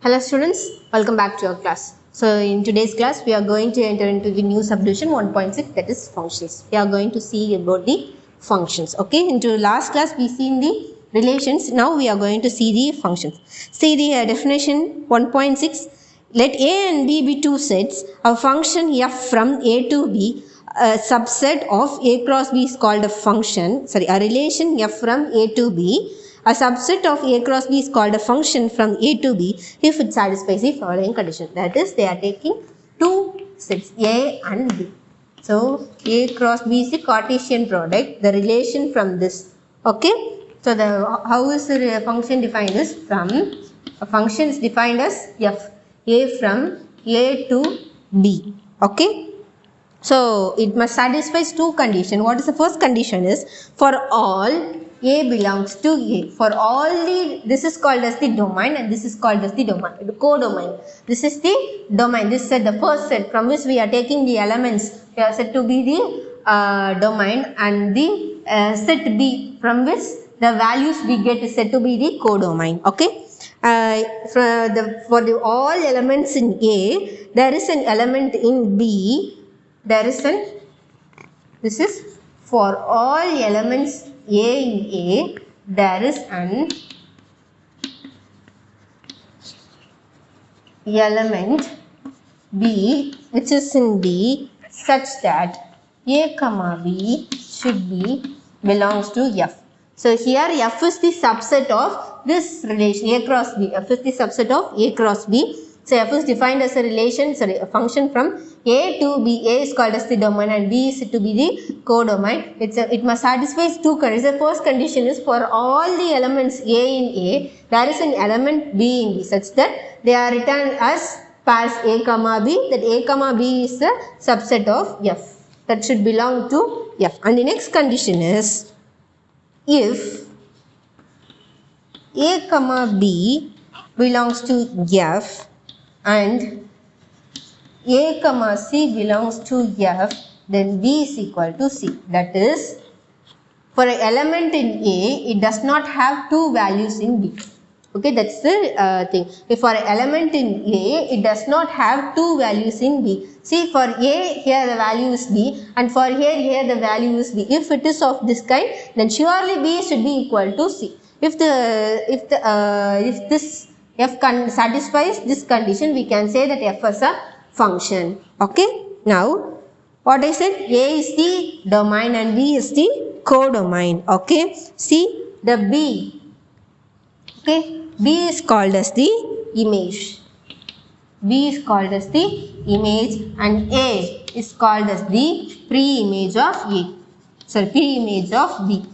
Hello students, welcome back to our class. So in today's class we are going to enter into the new subdivision 1.6, that is functions. We are going to see about the functions. Okay, into last class we seen the relations. Now we are going to see the functions. See the definition 1.6. Let A and B be two sets. A function f from A to B, a subset of A cross B is called a function. Sorry, a relation f from A to B. A subset of A cross B is called a function from A to B if it satisfies the following condition. That is, they are taking two sets A and B. So, A cross B is the Cartesian product, the relation from this. Okay. So, how is the function defined is from, a function is defined as f, A from A to B. Okay. So, it must satisfy two conditions. What is the first condition is, for all A belongs to A. For all this is called as the domain and this is called as the domain, the codomain. This is the domain. This set, the first set from which we are taking the elements. They are said to be the domain, and the set B from which the values we get is said to be the codomain. Okay. For all elements in A, there is an element in B. There is this is for all elements A in A, there is an element B which is in B such that A comma B should be belongs to F. So here F is the subset of this relation A cross B. F is the subset of A cross B. So F is defined as a relation, sorry, a function from A to B. A is called as the domain and B is to be the codomain. It must satisfy two conditions. The first condition is, for all the elements A in A, there is an element B in B such that they are written as pairs A comma B. That A comma B is the subset of F. That should belong to F. And the next condition is, if A comma B belongs to F and A comma C belongs to F, then B is equal to C. That is, for an element in A, it does not have two values in B. Okay, that's the thing. If for an element in A, it does not have two values in B. See, for A, here the value is B, and for here the value is B. If it is of this kind, then surely B should be equal to C. If this F satisfies this condition, we can say that F is a function. Okay. Now, what I said, A is the domain and B is the codomain. Okay. See, the B. Okay. B is called as the image. B is called as the image and A is called as the pre-image of A. Sorry, pre-image of B.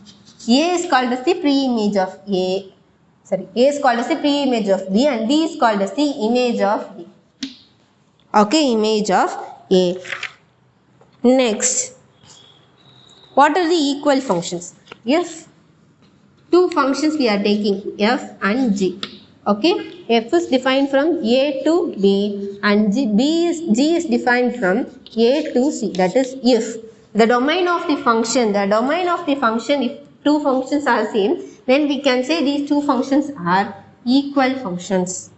A is called as the pre-image of A. Sorry, A is called as the pre-image of B and B is called as the image of B. Okay, image of A. Next, what are the equal functions? If two functions we are taking, F and G. Okay, F is defined from A to B and G is defined from A to C. That is, if the domain of the function, if two functions are same, then we can say these two functions are equal functions.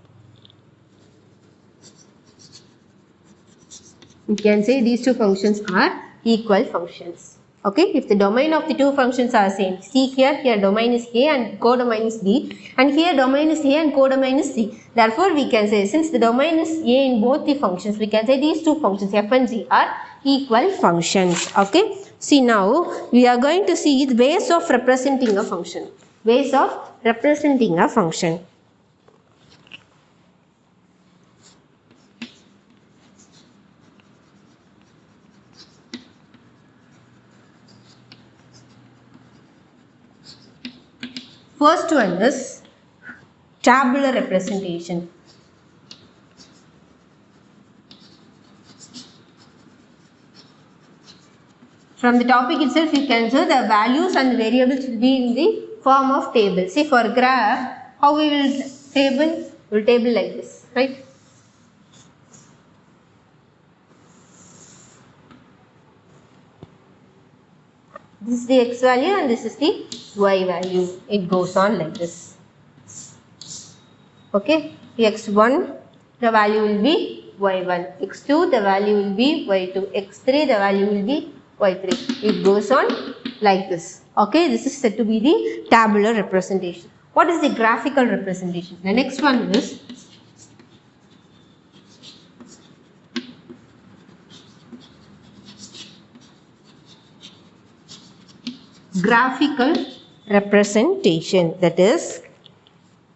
We can say these two functions are equal functions. Okay, if the domain of the two functions are same. See here domain is A and codomain is B, and here domain is A and codomain is C. Therefore, we can say, since the domain is A in both the functions, we can say these two functions F and G are equal functions. Okay. See, now we are going to see the ways of representing a function. Ways of representing a function. First one is tabular representation. From the topic itself, you can say the values and the variables will be in the form of table. See, for graph, how we will table? We will table like this, right? This is the x value and this is the y value. It goes on like this. Okay. x1 the value will be y1, x2 the value will be y2, x3 the value will be y3. It goes on like this. Okay, this is said to be the tabular representation. What is the graphical representation? The next one is graphical representation. That is,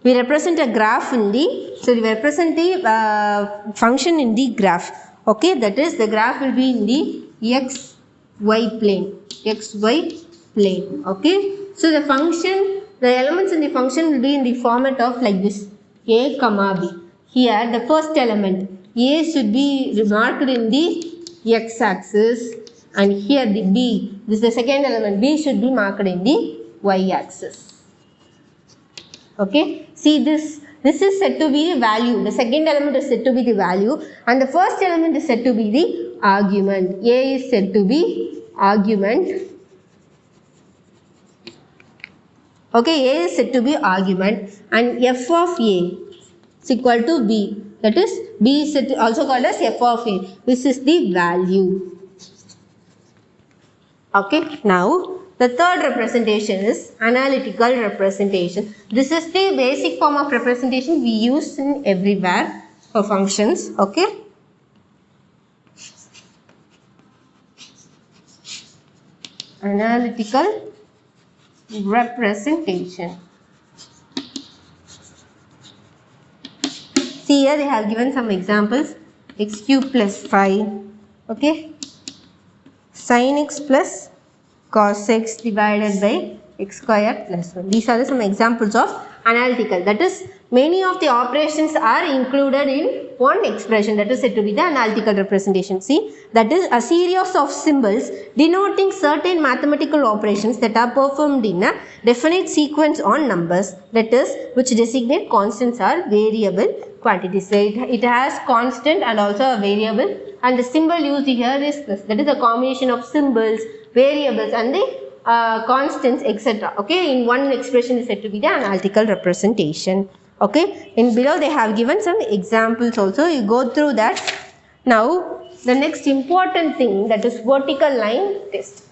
we represent a graph in the, so we represent the function in the graph. Okay, that is, the graph will be in the xy plane. xy plane. Okay, so the function, the elements in the function will be in the format of like this, a comma b. Here the first element a should be marked in the x-axis, and here the b, this is the second element, b should be marked in the y-axis. Okay, see this is said to be the value, the second element is said to be the value, and the first element is said to be the argument. A is said to be argument. Okay, A is said to be argument, and f of A is equal to b, that is, b is said to also called as f of A. This is the value. Okay, now the third representation is analytical representation. This is the basic form of representation we use in everywhere for functions. Okay. Analytical representation. See here they have given some examples. X cube plus 5. Okay. Sin x plus cos x divided by x square plus 1. These are some examples of analytical. That is, many of the operations are included in one expression, that is said to be the analytical representation. See, that is a series of symbols denoting certain mathematical operations that are performed in a definite sequence on numbers, that is, which designate constants or variable quantities. So it has constant and also a variable, and the symbol used here is plus. That is a combination of symbols, variables and the constants, etc. Okay, in one expression is said to be the analytical representation. Okay, in below they have given some examples also. You go through that. Now the next important thing, that is vertical line test.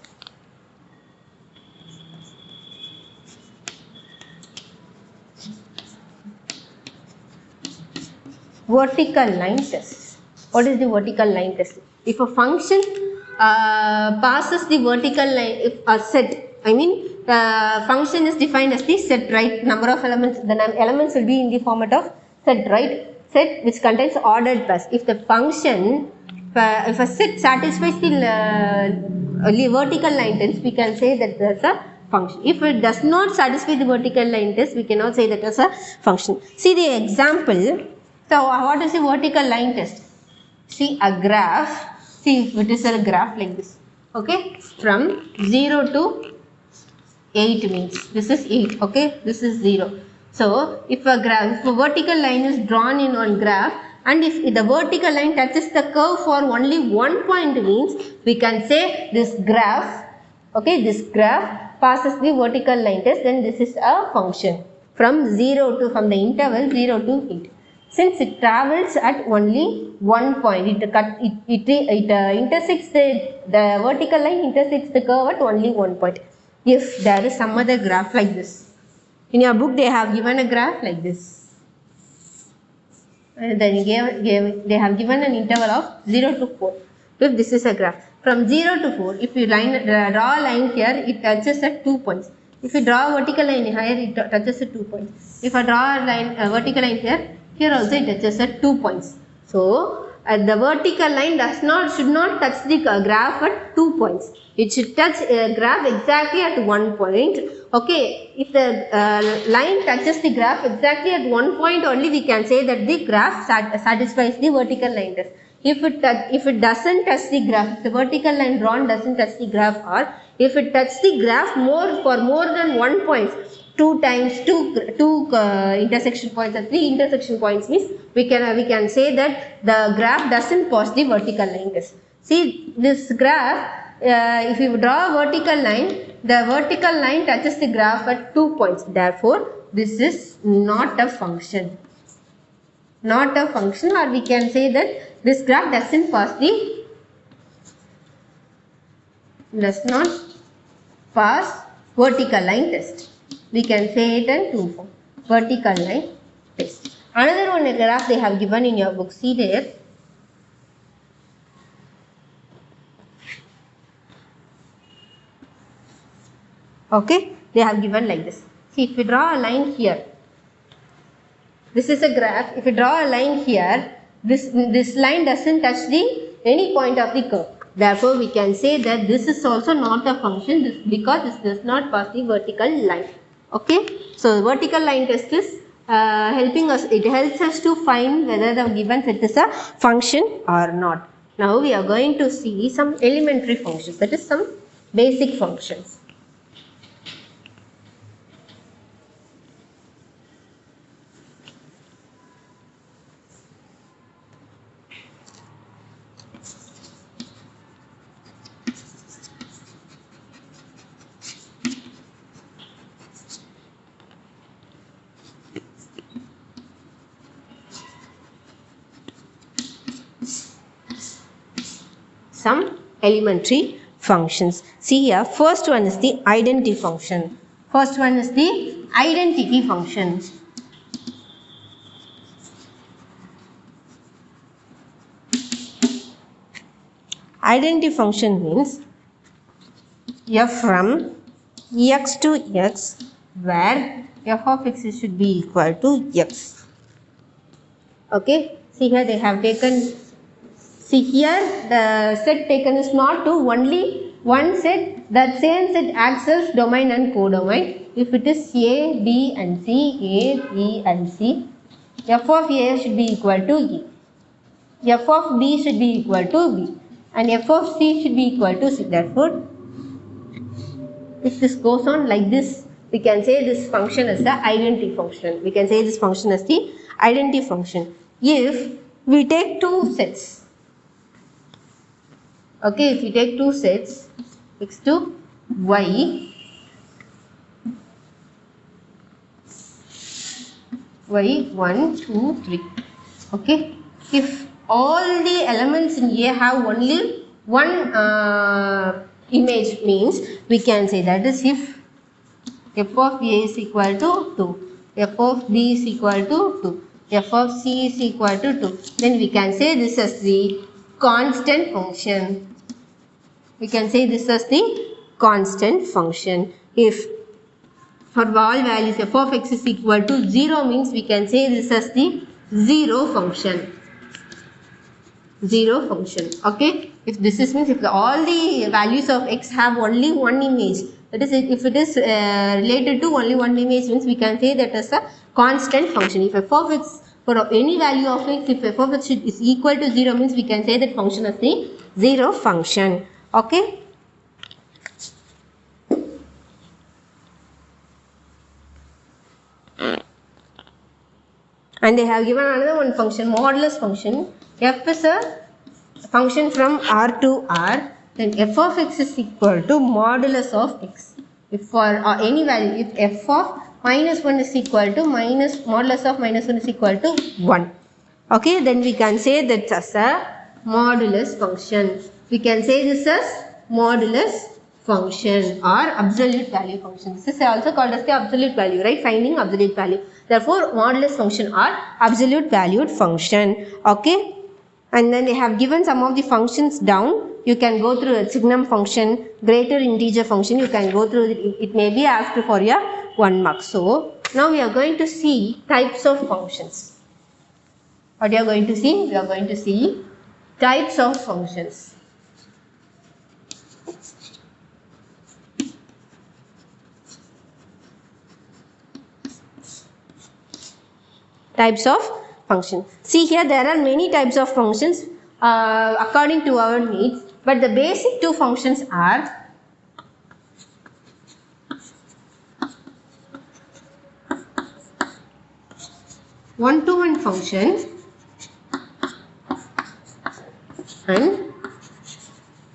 Vertical line test. What is the vertical line test? If a function passes the vertical line, if a set, I mean the function is defined as the set, right? Number of elements, the elements will be in the format of set, right? Set which contains ordered pairs. If the function, if a set satisfies the vertical line test, we can say that that's a function. If it does not satisfy the vertical line test, we cannot say that as a function. See the example. So what is the vertical line test? See a graph. See if it is a graph like this. Okay, from 0 to 8 means this is 8. Okay, this is 0. So if a graph, if a vertical line is drawn in one graph, and if the vertical line touches the curve for only one point, means we can say this graph, okay, this graph passes the vertical line test, then this is a function from 0 to, from the interval 0 to 8. Since it travels at only one point, it intersects the vertical line intersects the curve at only one point. If there is some other graph like this, in your book they have given a graph like this, and then they have given an interval of 0 to 4. If this is a graph from 0 to 4, if you draw a line here, it touches at 2 points. If you draw a vertical line here, it touches at 2 points. If I draw a vertical line here also it touches at 2 points. So the vertical line should not touch the graph at 2 points. It should touch a graph exactly at 1 point. Okay, if the line touches the graph exactly at 1 point only, we can say that the graph satisfies the vertical line test. If it doesn't touch the graph, if the vertical line drawn doesn't touch the graph, or if it touches the graph for more than 1 point, two intersection points or 3 intersection points, means we can say that the graph doesn't pass the vertical line test. See this graph, if you draw a vertical line, the vertical line touches the graph at 2 points. Therefore, this is not a function. not a function, or we can say that this graph does not pass vertical line test. We can say it in two forms, vertical line test. Another one graph they have given in your book, see there. Okay, they have given like this. See, if we draw a line here, this is a graph. If we draw a line here, this line doesn't touch any point of the curve. Therefore, we can say that this is also not a function because this does not pass the vertical line. Okay, so vertical line test is helping us. It helps us to find whether the given set is a function or not. Now we are going to see some elementary functions, that is some basic functions. Some elementary functions. See here, first one is the identity function. First one is the identity function. Identity function means f from x to x, where f of x should be equal to x. Okay, see here they have taken. See here, the set taken is not to only one set. That same set acts as domain and codomain. If it is A, B and C, A, B and C, f of A should be equal to E. F of B should be equal to B. And f of C should be equal to C. Therefore, if this goes on like this, we can say this function is the identity function. We can say this function is the identity function. If we take two sets, okay, if we take two sets, x to y, y 1, 2, 3. Okay, if all the elements in A have only one image, means we can say that is if f of A is equal to 2, f of B is equal to 2, f of C is equal to 2, then we can say this as the constant function. We can say this as the constant function. If for all values f of x is equal to 0, means we can say this as the zero function. Zero function. Okay, if this is means if all the values of x have only one image, that is if it is related to only one image, means we can say that as a constant function. If f of x for any value of x, if f of x is equal to 0, means we can say that function is the zero function. Okay. And they have given another one function, modulus function. F is a function from R to R, then f of x is equal to modulus of x. If for any value, if f of minus 1 is equal to modulus of minus 1 is equal to 1. Okay, then we can say that as a modulus function. We can say this as modulus function or absolute value function. This is also called as the absolute value, right? Finding absolute value. Therefore, modulus function or absolute valued function. Okay. And then they have given some of the functions down. You can go through a signum function, greater integer function. You can go through it. It may be asked for your 1 mark. So, now we are going to see types of functions. What we are going to see? We are going to see types of functions. Types of function. See here, there are many types of functions according to our needs, but the basic two functions are one-to-one function and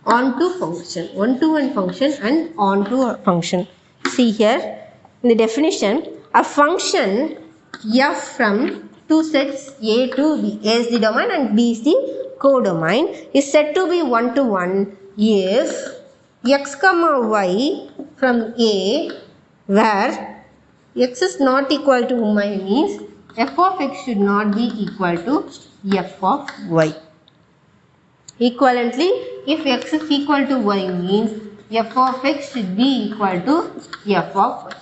onto function. One-to-one function and onto function. See here in the definition, a function f from two sets A to B. A is the domain and B is the codomain, is said to be 1 to 1 if x comma y from A, where x is not equal to y means f of x should not be equal to f of y. Equivalently, if x is equal to y means f of x should be equal to f of y.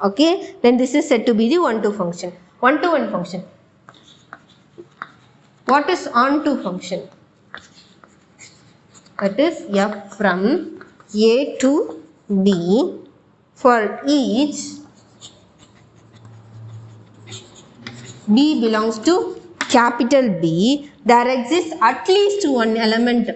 Okay, then this is said to be the 1-to function. 1-to-1 function. What is onto function? That is f from A to B for each B belongs to capital B, there exists at least one element.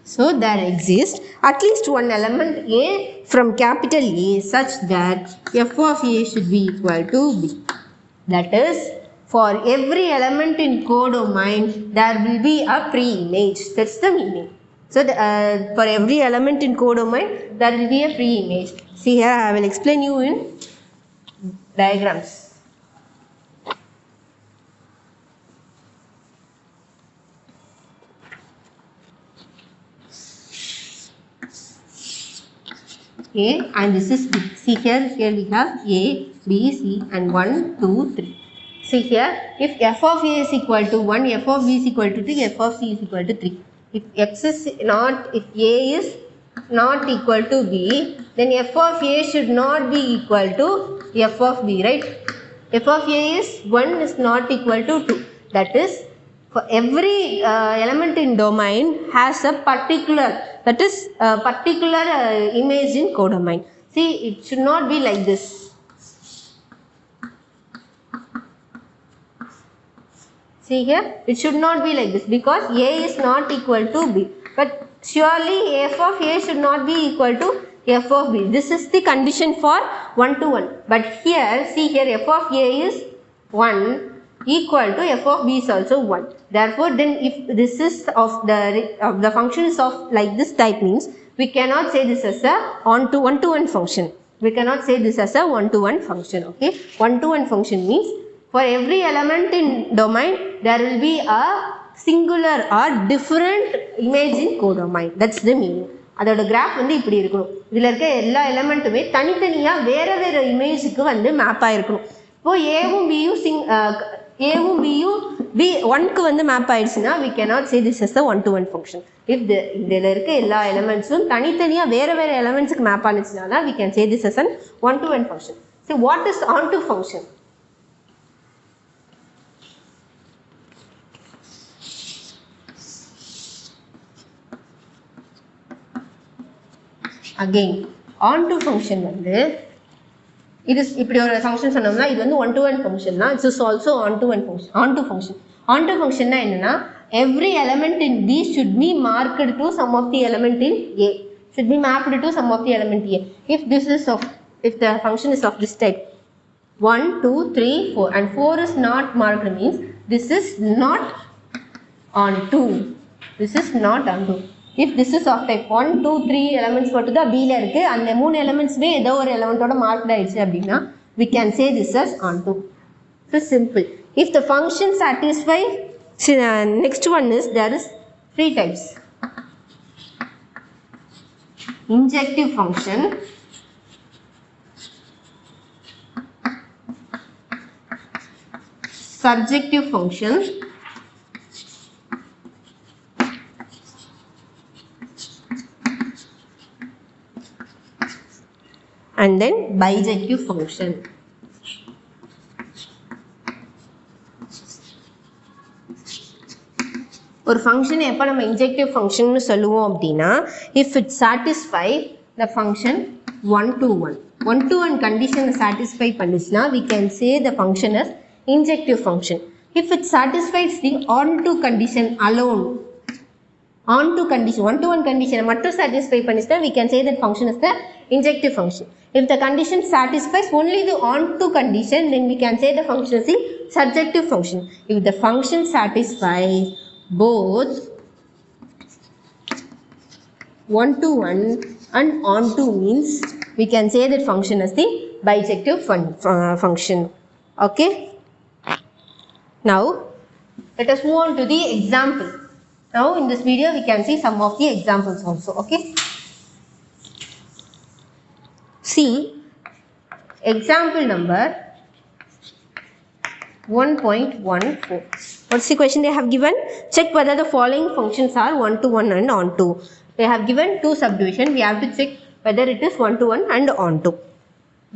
So there exists at least one element A from capital A such that f of A should be equal to B. That is, for every element in codomain, there will be a pre-image. That's the meaning. So for every element in codomain, there will be a pre-image. See here, I will explain you in diagrams. A and this is B. See here we have A, B, C and 1, 2, 3. See here, if f of A is equal to 1, f of B is equal to 3, f of C is equal to 3. If A is not equal to B, then f of A should not be equal to f of B, right? F of A is 1 is not equal to 2. That is, for every element in domain has a particular, that is a particular image in codomain. See, it should not be like this. See here, it should not be like this because A is not equal to B. But surely f of A should not be equal to f of B. This is the condition for 1-to-1. But here, see here, f of A is 1 equal to f of B is also 1. Therefore, then if this is of the function is of like this type means we cannot say this as a one-to-one function. We cannot say this as a one-to-one function. Okay, one-to-one function means for every element in domain there will be a singular or different image in codomain. That's the meaning. அதோட graph வந்து இப்படி இருக்கணும். இதில் இருக்க எல்லா எலமெண்ட்டுமே தனித்தனியாக வேறு வேறு இமேஜுக்கு வந்து மேப் ஆகிருக்கணும். இப்போது ஏவும் பியும் பி ஒன்க்கு வந்து மேப் ஆயிடுச்சுன்னா we cannot say this as a one-to-one function. If இதில் இருக்க எல்லா எலமெண்ட்ஸும் தனித்தனியாக வேறு வேறு எலமெண்ட்ஸுக்கு மேப் ஆனிச்சுன்னா தான் we can say this as an one-to-one function. So what is onto function? Again, onto function வந்து இப்படி ஒரு ஃபங்க்ஷன் சொன்னோம்னா இது வந்து one-to-one function தான். It is also onto-one function. Onto function. Onto function னா என்னன்னா every element in B should be marked to some of the element in A. Should be mapped to some of the element A. If the function is of this type 1, 2, 3, 4 and 4 is not marked means this is not onto. This is not onto. If this is of type 1, 2, 3 elements மட்டும் தான் Bல இருக்கு அந்த மூணு எலிமெண்ட்ஸ்மே ஏதோ ஒரு எலிமெண்டோட marked ஆயிடுச்சு அப்படின்னா we can say this as onto. So simple. If the function satisfies, next one is there is 3 types. Injective function, surjective function, and then bijective function. ஒரு ஃபங்க்ஷன் எப்போ நம்ம இன்ஜெக்டிவ் ஃபங்க்ஷன்னு சொல்லுவோம் அப்படின்னா if it satisfy the function 1-to-1. 1-to-1 கண்டிஷனை satisfy பண்ணிச்சுன்னா we can say the function as injective function. If it satisfies the onto condition alone, onto condition, 1-to-1 condition மட்டும் satisfy பண்ணிச்சுன்னா we can say that function is the injective function. If the condition satisfies only the onto condition, then we can say the function is the surjective function. If the function satisfies both 1-to-1 and onto means we can say that function is the bijective function. Okay. Now, let us move on to the example. Now, in this video, we can see some of the examples also. Okay. See, example number 1.14. What's the question they have given? Check whether the following functions are 1 to 1 and on to. They have given two subdivision. We have to check whether it is 1 to 1 and on to.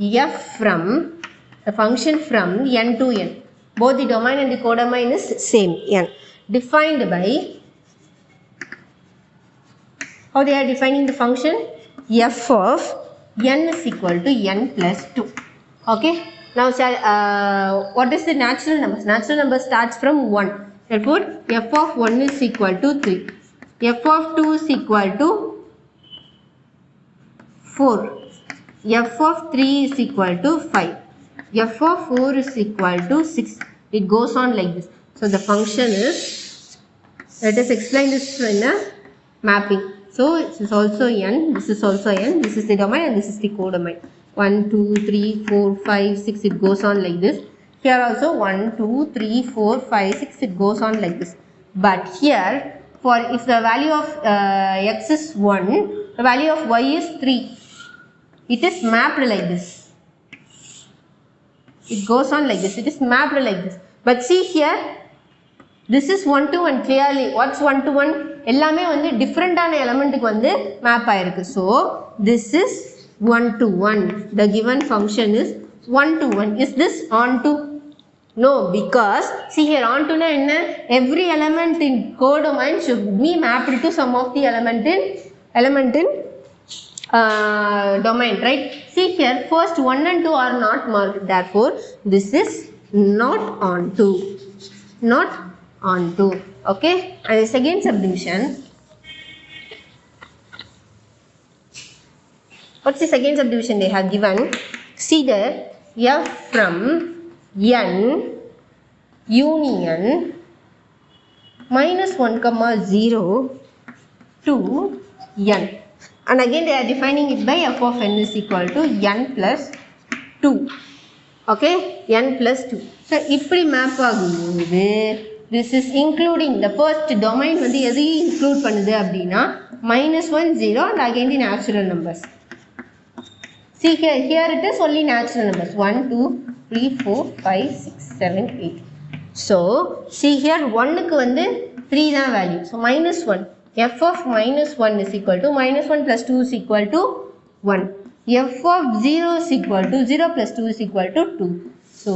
F from, the function from n to n. Both the domain and the codomain is same, n. Defined by, how they are defining the function? F of n is equal to n plus 2. Okay. Now, what is the natural numbers? Natural number starts from 1. Therefore, f of 1 is equal to 3. F of 2 is equal to 4. F of 3 is equal to 5. F of 4 is equal to 6. It goes on like this. So, the function is, let us explain this in a mapping. So, this is also n, this is also n, this is the domain and this is the codomain. 1, 2, 3, 4, 5, 6, it goes on like this. Here also 1, 2, 3, 4, 5, 6, it goes on like this. But here, for if the value of x is 1, the value of y is 3. It is mapped like this. It goes on like this. It is mapped like this. But see here, this is 1 to 1 clearly. What's 1 to 1? எல்லாமே வந்து டிஃபரண்டான எலிமெண்ட்டுக்கு வந்து map ஆயிருக்கு. So, this is 1 to 1. The given function is 1 to 1. Is this on to? No, because see here on to na enna? Every element in codomain should be mapped to some of the element in domain, right? See here, first 1 and 2 are not marked. Therefore, this is not on to. Not on to. Okay. And the second subdivision. What's the second subdivision they have given? See there, f from n union minus 1 comma 0 to n. And again they are defining it by f of n is equal to n plus 2. Okay, n plus 2. So, இப்படி map ஆகும்போது, this is including the first domain வந்து எது include பண்ணுது அப்படின்னா minus 1, 0 and again the natural numbers. See here it is only natural numbers 1, 2, 3, 4, 5, 6, 7, 8. So, see here 1 க்கு வந்து 3 தான் value. So, minus 1. F of minus 1 is equal to minus 1 plus 2 is equal to 1. F of 0 is equal to 0 plus 2 is equal to 2. So,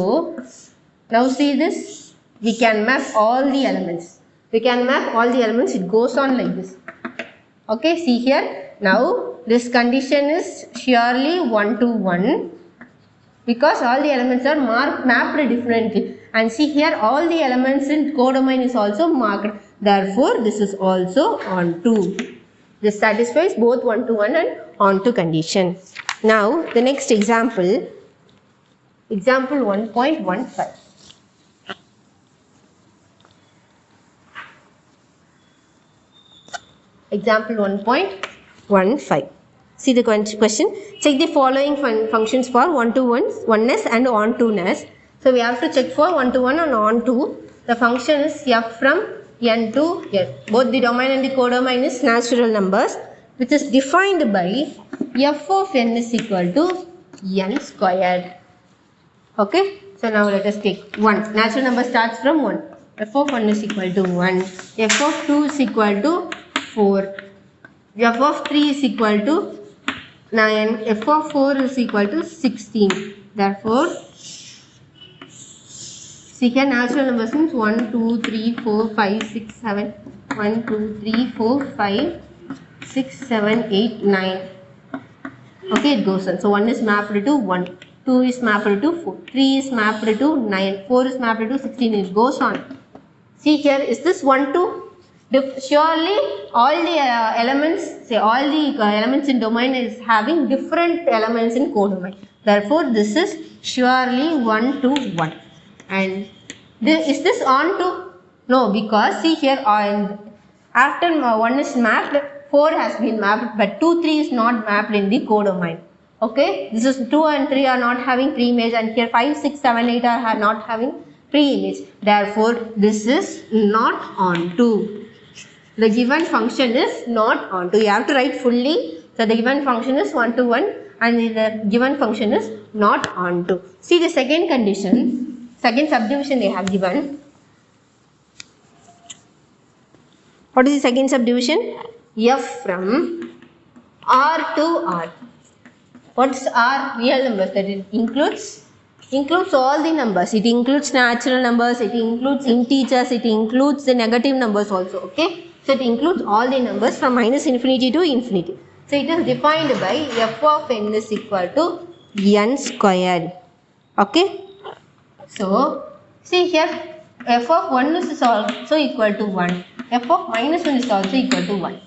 now see this. We can map all the elements. We can map all the elements. It goes on like this. Okay, see here. Now, this condition is surely 1 to 1 because all the elements are mapped differently. And see here, all the elements in codomain is also marked. Therefore, this is also on to. This satisfies both 1 to 1 and on to condition. Now, the next example, example 1.15. Example 1.15. See the question. Check the following functions for 1 to 1, oneness and on to ness. So, we have to check for 1 to 1 and on to. The function is f from n to n. Both the domain and the codomain is natural numbers, which is defined by f of n is equal to n squared. Okay. So, now let us take 1. Natural number starts from 1. F of 1 is equal to 1. F of 2 is equal to 4. F of 3 is equal to 9. F of 4 is equal to 16. Therefore, see here natural numbers means 1, 2, 3, 4, 5, 6, 7. 1, 2, 3, 4, 5, 6, 7, 8, 9. Okay, it goes on. So, 1 is mapped to 1. 2 is mapped to 4. 3 is mapped to 9. 4 is mapped to 16. It goes on. See here, is this 1, 2? Surely all the elements, say all the elements in domain is having different elements in codomain. Therefore, this is surely 1 to 1. And is this on to? No, because see here after 1 is mapped, 4 has been mapped, but 2, 3 is not mapped in the codomain. Okay, this is 2 and 3 are not having pre-image, and here 5, 6, 7, 8 are not having pre-image. Therefore, this is not onto. The given function is not onto. You have to write fully. So, the given function is 1 to 1 and the given function is not onto. See the second condition, second subdivision they have given. What is the second subdivision? F from R to R. What's R? Real numbers. That it includes all the numbers. It includes natural numbers, it includes integers, it includes the negative numbers also. Okay. So it includes all the numbers from minus infinity to infinity. So it is defined by f of n is equal to n squared. Okay. So see here, f of 1 is also equal to 1. F of minus 1 is also equal to 1.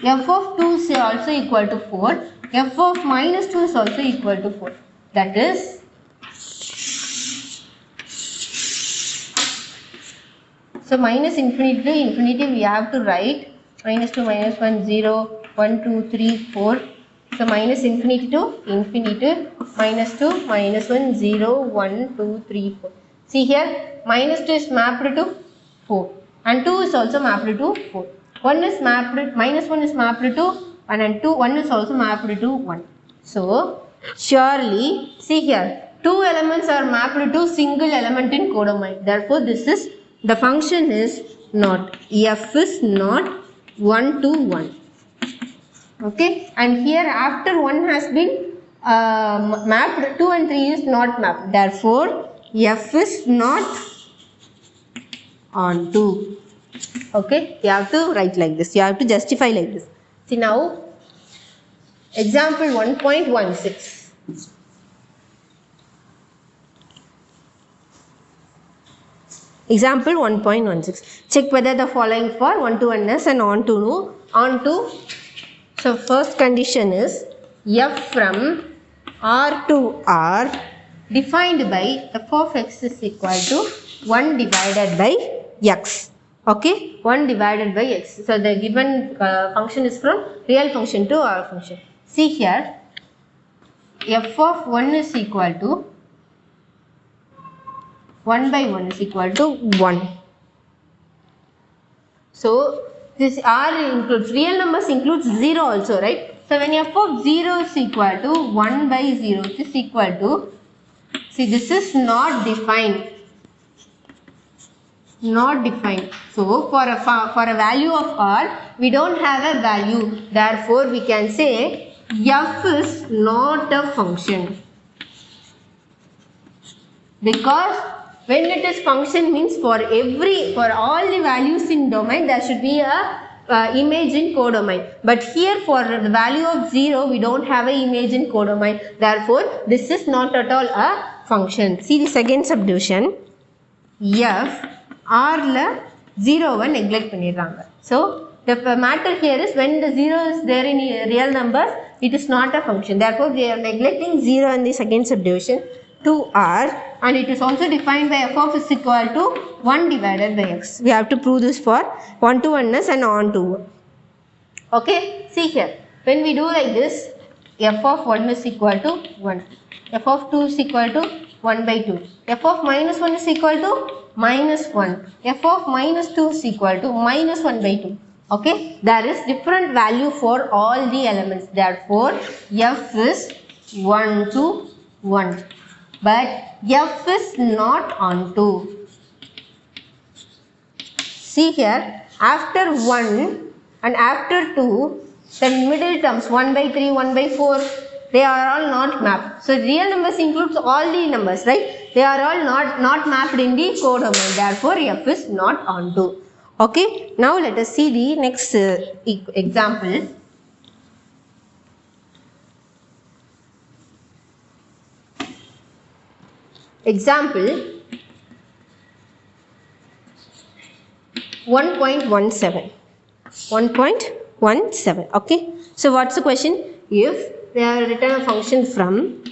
F of 2 is also equal to 4. F of minus 2 is also equal to 4. That is, so minus infinity to infinity we have to write minus 2, minus 1, 0, 1, 2, 3, 4. So minus infinity to infinity, minus 2, minus 1, 0, 1, 2, 3, 4. See here, minus 2 is mapped to 4 and 2 is also mapped to 4. 1 is mapped, minus 1 is mapped to 1 and 1 is also mapped to 1. So surely, see here, 2 elements are mapped to single element in codomain. Therefore, this is, the function is not, f is not 1 to 1. Okay, and here after 1 has been mapped, 2 and 3 is not mapped. Therefore, f is not onto. Okay, you have to write like this. You have to justify like this. See now, example 1.16. Example 1.16. Check whether the following for 1 to 1s and onto. So first condition is f from R to R defined by f of x is equal to 1 divided by x. Okay, 1 divided by x. So the given function is from real function to R function. See here, f of 1 is equal to 1 by 1 is equal to 1. So this R includes, real numbers includes 0 also, right? So when f of 0 is equal to 1 by 0, it is equal to, see this is not defined. Not defined. So for a value of R, we don't have a value. Therefore, we can say f is not a function. Because when it is function means for all the values in domain there should be a image in codomain. But here for the value of 0 we don't have an image in codomain. Therefore, this is not at all a function. See the second subdivision. F R la 0 1 neglect panniranga. So the matter here is when the 0 is there in real numbers, it is not a function. Therefore, we are neglecting 0 in the second subdivision to R, and it is also defined by f of is equal to 1 divided by x. We have to prove this for 1 to 1s and on to 1. Okay, see here, when we do like this, f of 1 is equal to 1, f of 2 is equal to 1 by 2, f of minus 1 is equal to minus 1, f of minus 2 is equal to minus 1 by 2. Okay, there is different value for all the elements. Therefore, f is 1 to 1. But f is not onto. See here, after 1 and after 2, the middle terms 1 by 3, 1 by 4, they are all not mapped. So real numbers includes all the numbers, right? They are all not mapped in the codomain. Therefore, f is not onto. Okay, now let us see the next example. Example 1.17. 1.17. Okay. So what's the question? If they are written a function from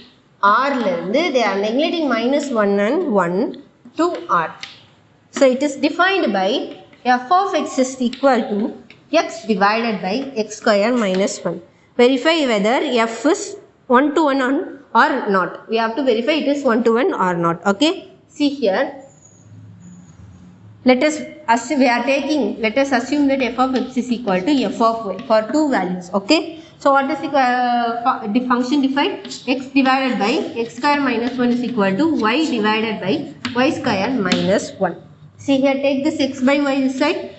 R they are neglecting minus 1 and 1 to R. So it is defined by f of x is equal to x divided by x square minus 1. Verify whether f is 1-to-1 or not. We have to verify it is 1-to-1 or not. Okay. See here. Let us assume that f of x is equal to f of y for two values. Okay. So what is the function defined? X divided by x square minus 1 is equal to y divided by y square minus 1. See here, take this x by y this side.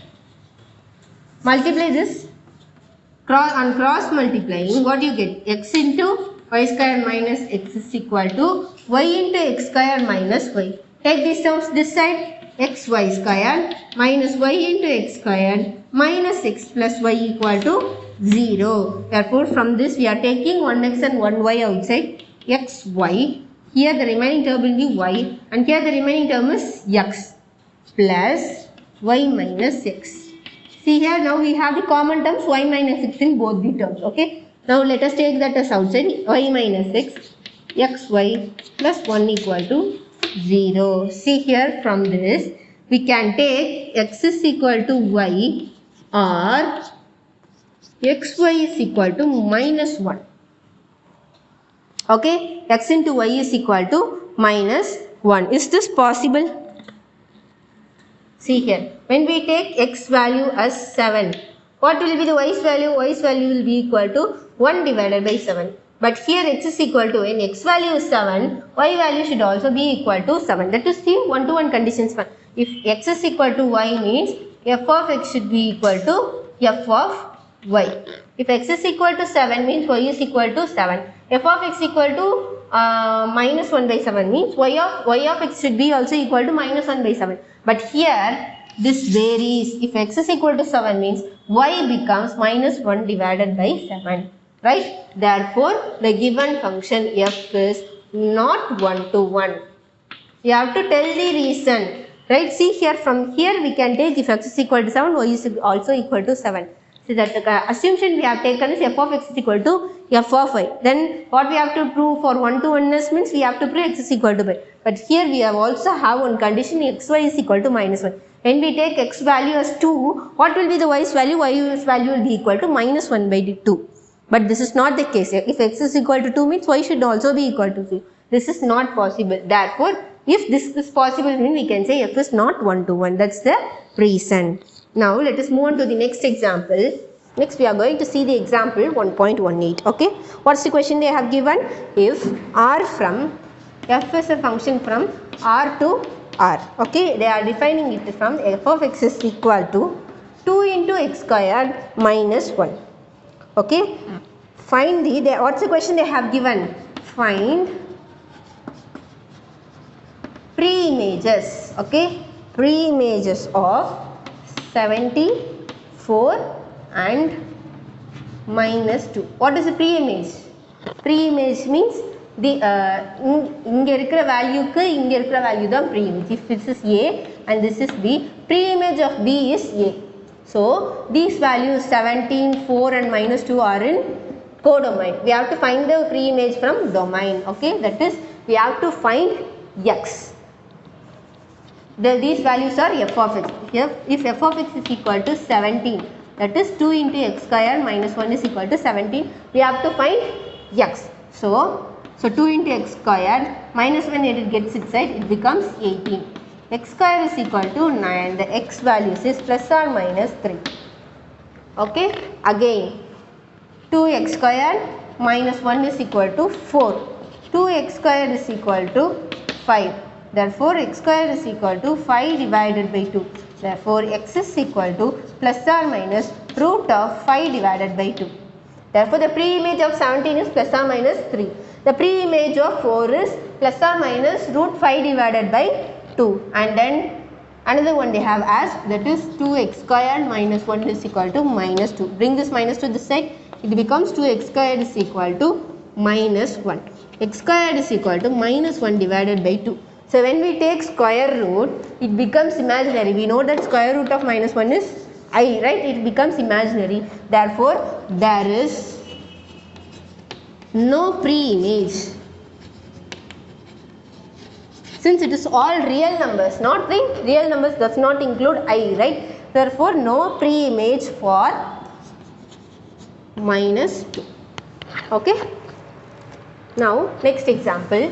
Multiply this. Cross multiplying, what do you get? X into y square minus x is equal to y into x square minus y. Take these terms this side. X y square minus y into x square minus x plus y equal to 0. Therefore, from this we are taking 1x and 1y outside. X, y. Here the remaining term will be y and here the remaining term is x plus y minus x. See here, now we have the common terms y minus x in both the terms. Okay. Now let us take that as outside. Y minus x, xy plus 1 equal to 0. See here, from this we can take x is equal to y or xy is equal to minus 1. Okay. X into y is equal to minus 1. Is this possible? See here, when we take x value as 7, what will be the y's value? Y's value will be equal to 1 divided by 7. But here x is equal to, when x value is 7, y value should also be equal to 7. That is the 1-to-1 conditions. If x is equal to y means f of x should be equal to f of y. If x is equal to 7 means y is equal to 7. F of x equal to minus 1 by 7 means y of x should be also equal to minus 1 by 7. But here this varies. If x is equal to 7 means y becomes minus 1 divided by 7. Right? Therefore, the given function f is not 1-to-1. You have to tell the reason. Right? See here, from here we can take if x is equal to 7, y is also equal to 7. So that the assumption we have taken is f of x is equal to f of y. Then what we have to prove for 1-to-1ness means we have to prove x is equal to y. But here we have also have one condition, xy is equal to minus 1. When we take x value as 2, what will be the y's value? Y's value will be equal to minus 1 by 2. But this is not the case. If x is equal to 2 means y should also be equal to 2. This is not possible. Therefore, if this is possible, then we can say f is not 1-to-1. That's the reason. Now, let us move on to the next example. Next, we are going to see the example 1.18. Okay. What's the question they have given? If r from f is a function from r to r. Okay. They are defining it from f of x is equal to 2 into x squared minus 1. Okay. Find what's the question they have given? Find pre-images. Okay. Pre-images of 74 and minus 2. What is a pre-image? Pre-image means the inge irukra value ku inge irukra value da pre-image. If this is A and this is B, pre-image of B is A. So these values 17, 4 and minus 2 are in codomain. We have to find the pre-image from domain. Okay, that is we have to find x. These values are f of x. If f of x is equal to 17, that is 2 into x square minus 1 is equal to 17, we have to find x. So 2 into x square minus 1, it gets inside, it becomes 18. X square is equal to 9. The x values is plus or minus 3. Okay. Again, 2x square minus 1 is equal to 4. 2x square is equal to 5. Therefore, x square is equal to 5 divided by 2. Therefore, x is equal to plus or minus root of 5 divided by 2. Therefore, the pre-image of 17 is plus or minus 3. The pre-image of 4 is plus or minus root 5 divided by 2. And then another one they have asked, that is 2x squared minus 1 is equal to minus 2. Bring this minus to this side. It becomes 2x squared is equal to minus 1. X squared is equal to minus 1 divided by 2. So when we take square root, it becomes imaginary. We know that square root of minus 1 is I, right? It becomes imaginary. Therefore, there is no pre-image. Since it is all real numbers, not the real numbers does not include I, right? Therefore, no pre-image for minus 2. Okay. Now next example.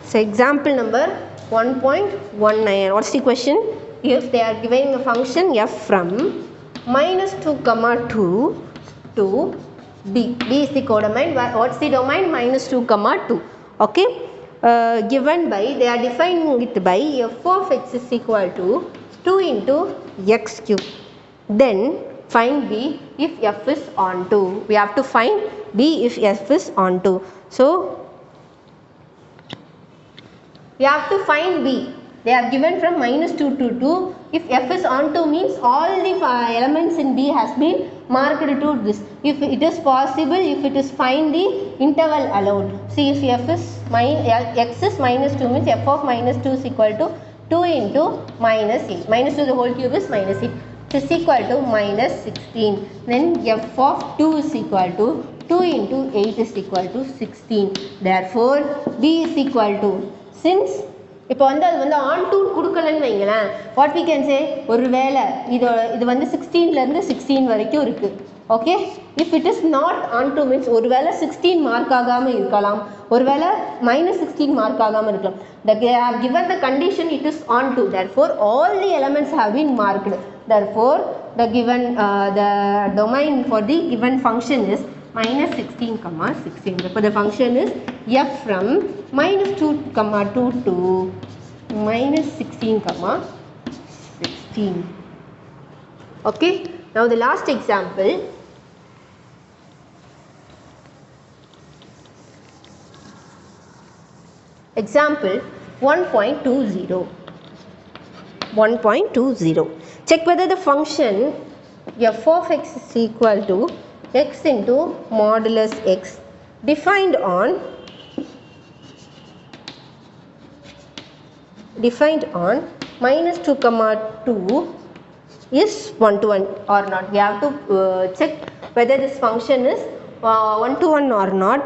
So example number 1.19. What's the question? If they are giving a function f from minus 2 comma 2 to b. B is the codomain. What's the domain? Minus 2 comma 2. Okay. Given by, they are defining it by f of x is equal to 2 into x cube. Then find b if f is onto. We have to find b if f is onto. So we have to find b. They are given from minus 2 to 2. If f is onto means all the elements in b has been marked to this. If it is possible, if it is find the interval allowed. See, if f is x is minus 2 means f of minus 2 is equal to 2 into minus 8. Minus 2 the whole cube is minus 8. It is equal to minus 16. Then f of 2 is equal to 2 into 8 is equal to 16. Therefore, b is equal to, since இப்போ வந்து அது வந்து on two கொடுக்கலன்னு வைங்களேன், what we can say, ஒரு வேளை இது வந்து 16லேருந்து 16 வரைக்கும் இருக்குது. Okay, if it is not on to means ஒரு வேளை 16 மார்க் ஆகாமல் இருக்கலாம், ஒரு வேளை -16 மார்க் ஆகாமல் இருக்கலாம். They have given the condition it is on to, therefore all the elements have been marked. Therefore the given the domain for the given function is minus 16 comma 16. Therefore the function is f from minus 2 comma 2 to minus 16 comma 16. Okay, now the last example. Example 1.20. 1.20. Check whether the function f of x is equal to x into modulus x defined on minus 2 comma 2 is 1 to 1 or not. We have to check whether this function is 1 to 1 or not.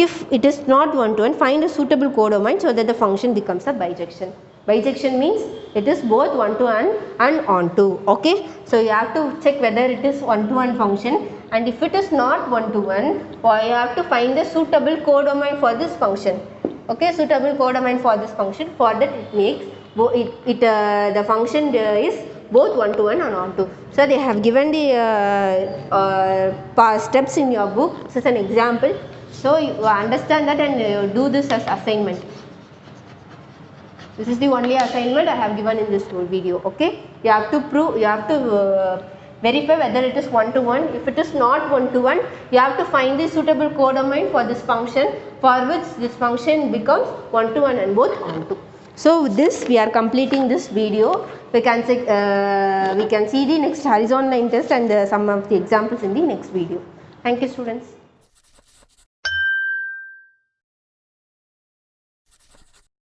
If it is not 1 to 1, find a suitable codomain so that the function becomes a bijection. Bijection means it is both 1 to 1 and onto. Okay, so you have to check whether it is 1 to 1 function, and if it is not 1 to 1, you have to find the suitable codomain for this function. Okay, suitable codomain for this function. For that it makes the function is both 1 to 1 and onto. So they have given the steps in your book. This is an example. So you understand that and do this as assignment. This is the only assignment I have given in this whole video. Okay, you have to prove, you have to verify whether it is 1 to 1. If it is not 1 to 1, you have to find the suitable codomain for this function, for which this function becomes 1 to 1 and both onto. So with this we are completing this video. We can see the next horizon line test and some of the examples in the next video. Thank you, students.